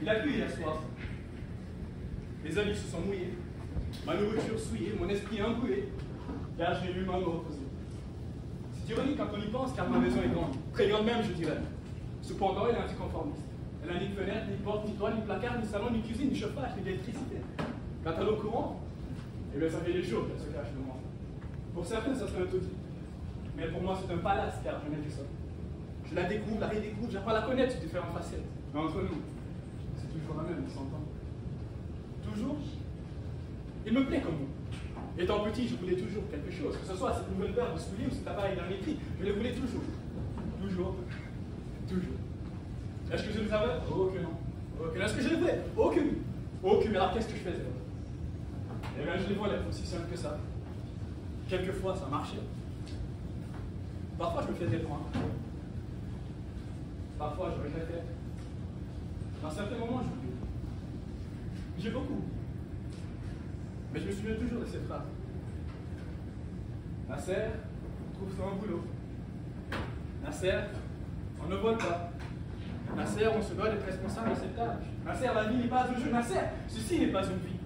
Il a plu hier soir. Mes habits se sont mouillés, ma nourriture souillée, mon esprit embrûlé, car je n'ai eu main me reposer. C'est ironique quand on y pense, car ma maison est grande, très grande même, je dirais. Cependant, elle est anticonformiste. Elle n'a ni fenêtre, ni porte, ni toit, ni placard, ni salon, ni cuisine, ni chauffage, ni électricité. Quant à l'eau courante, eh bien, ça fait des jours qu'elle se cache de moi. Pour certains, ça serait un taudis. Mais pour moi, c'est un palace, car je n'ai que ça. Je la découvre, la redécouvre, j'apprends à la connaître sous différentes facettes. Mais entre nous, c'est toujours la même, on s'entend. Toujours, il me plaît comme vous. Étant petit, je voulais toujours quelque chose, que ce soit cette nouvelle paire de souliers ou cet appareil d'un écrit, je le voulais toujours. Toujours. Toujours. Est-ce que je le savais? Oh que non. Oh que non. Est-ce que je le voulais? Oh que oui. Oh que mais alors qu'est-ce que je faisais? Eh bien, je les volais, aussi simple que ça. Quelquefois, ça marchait. Parfois, je me faisais prendre. Parfois, je regrettais. Dans certains moments, j'oublie. J'ai beaucoup. Mais je me souviens toujours de cette phrase. Nasser, trouve-toi un boulot. Nasser, on ne vole pas. Nasser, on se doit d'être responsable de cette tâche. Nasser, la vie n'est pas un jeu. Nasser, ceci n'est pas une vie.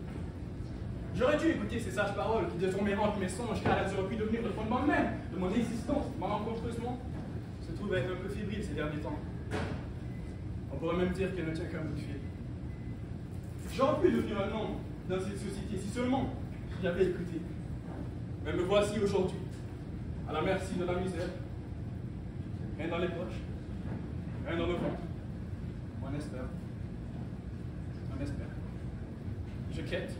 J'aurais dû écouter ces sages paroles qui désormais hantent mes songes, car elles auraient pu devenir le fondement même de mon existence. Mon malencontreusement se trouve être un peu fébrile ces derniers temps. On pourrait même dire qu'elle ne tient qu'un bout de fil. J'aurais pu devenir un homme dans cette société, si seulement j'avais écouté. Mais me voici aujourd'hui, à la merci de la misère. Rien dans les poches, rien dans le ventre. On espère. On espère. Je quête.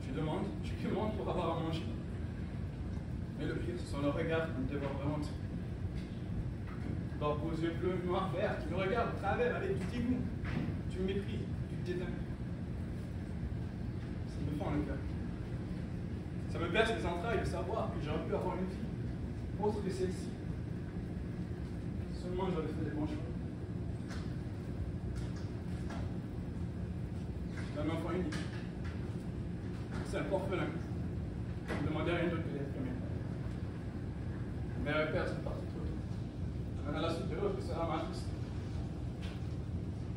Je demande pour avoir à manger. Mais le pire, ce sont leurs regards qui me dévorent vraiment. Leurs beaux yeux bleus, noirs, verts, qui me regardent au travers avec du dégoût, du mépris, du dédain. Ça me fend le cœur. Ça me berce les entrailles de savoir que j'aurais pu avoir une vie autre que celle-ci. Seulement j'aurais fait des bons choix. J'ai un enfant unique. C'est un orphelin. Je ne demandais rien d'autre que d'être aimé. Mère et père sont partis trop tôt. L'un à la suite de l'autre, c'est la matrice.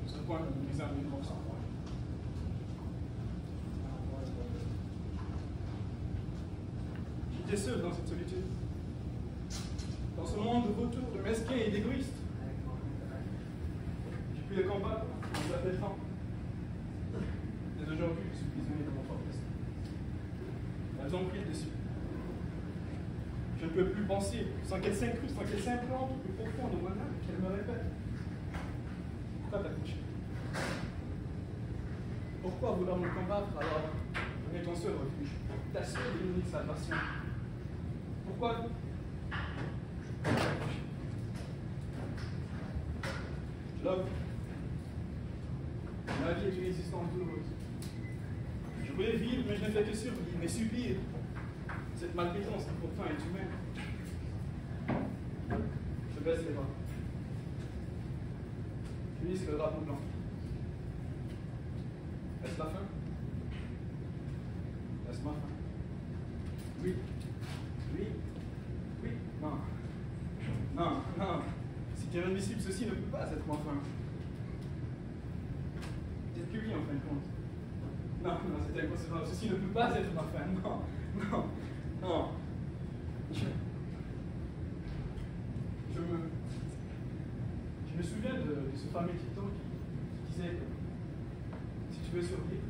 Jusqu'au point que nous disons une mort sans foi. J'étais seul dans cette solitude. Dans ce monde de vautours, de mesquins et d'égoïstes. J'ai pu les combattre, ça fait le temps. Et aujourd'hui, je suis prisonnier de mon propre destin. Elles ont pris le dessus. Je ne peux plus penser sans qu'elles s'incrustent, sans qu'elles s'implantent au plus profond de mon âme et qu'elles me répètent. Pourquoi t'as couché? Pourquoi vouloir me combattre alors qu'on est ton seul refuge, ta seule et unique salvation? Pourquoi je l'offre. Ma vie est une existence douloureuse. Je voulais vivre, mais je ne fais que survivre, mais subir cette maltraitance qui pourtant est humaine. Je baisse les bras. Je hisse le drapeau blanc. Est-ce la fin? Est-ce ma fin? Oui. Oui. Oui. Non. Non. Non. Si tu es invisible, ceci ne peut pas être ma fin. Peut-être que oui, en fin de compte. Non, non, c'est inconcevable. Ceci ne peut pas être ma fin. Non, non, non. Je me souviens de ce fameux dicton qui disait que si tu veux survivre,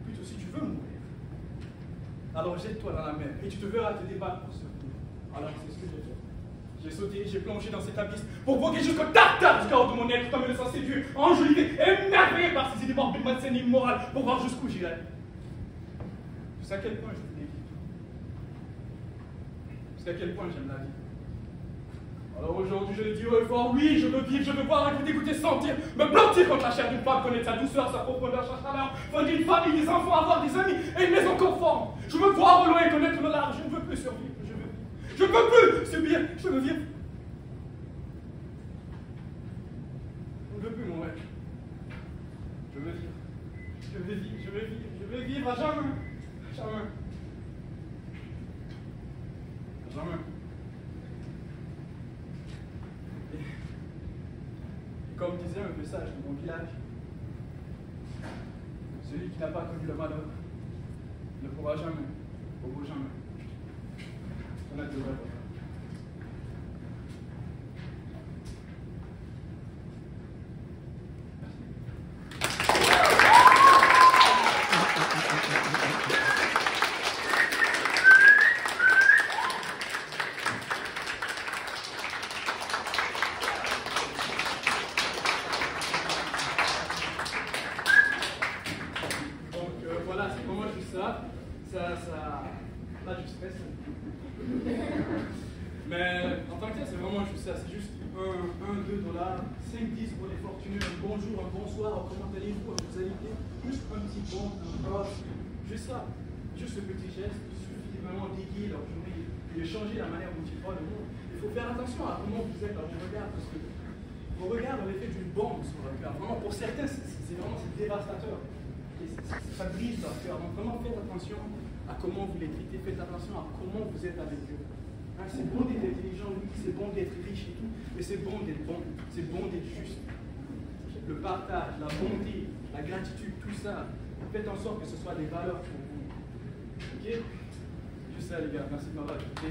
plutôt si tu veux mourir, alors jette-toi dans la mer et tu te verras te débattre pour survivre. Alors c'est ce que j'ai fait. J'ai sauté, j'ai plongé dans cet abysse pour voguer jusqu'au tartare du chaos de mon être, comme me laissant séduire, enjolivé, émerveillé par ces idées morbides, malsaines et immorales, pour voir jusqu'où j'irai. Je sais à quel point je voulais vivre. Je sais à quel point j'aime la vie. Alors aujourd'hui, je le dis haut et fort, oui, je veux vivre, je veux voir, écouter, goûter, sentir, me blottir contre la chair d'une femme, connaître sa douceur, sa profondeur, sa chaleur, fonder une famille, des enfants, avoir des amis et une maison conforme. Je veux voir au loin et connaître le large, je ne veux plus survivre, je veux vivre. Je ne peux plus subir, je veux vivre. Je ne veux plus mourir. Je veux vivre. Je veux vivre, je veux vivre, je veux vivre à jamais. À jamais. À jamais. le sage de mon village. Celui qui n'a pas connu le malheur ne pourra jamais, au bout jamais, connaître le vrai bonheur. Voilà, c'est vraiment juste ça. Là, je stresse. Mais en tant que tel, c'est vraiment juste ça. C'est juste 1, 2 $, 5, 10 pour les fortunés, un bonjour, un bonsoir, comment allez-vous, vous allez bien. Juste un petit bon, un off. Juste ça. Juste ce petit geste qui suffit vraiment d'égayer leur journée et de changer la manière dont ils voient le monde. Il faut faire attention à comment vous êtes dans vos regards parce que vos regards ont l'effet d'une bombe sur leur cœur. Vraiment, pour certains, c'est dévastateur. Et ça brise leur cœur. Donc vraiment faites attention à comment vous les traitez, faites attention à comment vous êtes avec eux. Hein, c'est bon d'être intelligent, oui, c'est bon d'être riche et tout, mais c'est bon d'être bon, c'est bon d'être juste. Le partage, la bonté, la gratitude, tout ça, faites en sorte que ce soit des valeurs pour vous. Ok? Juste ça les gars, merci de m'avoir écouté.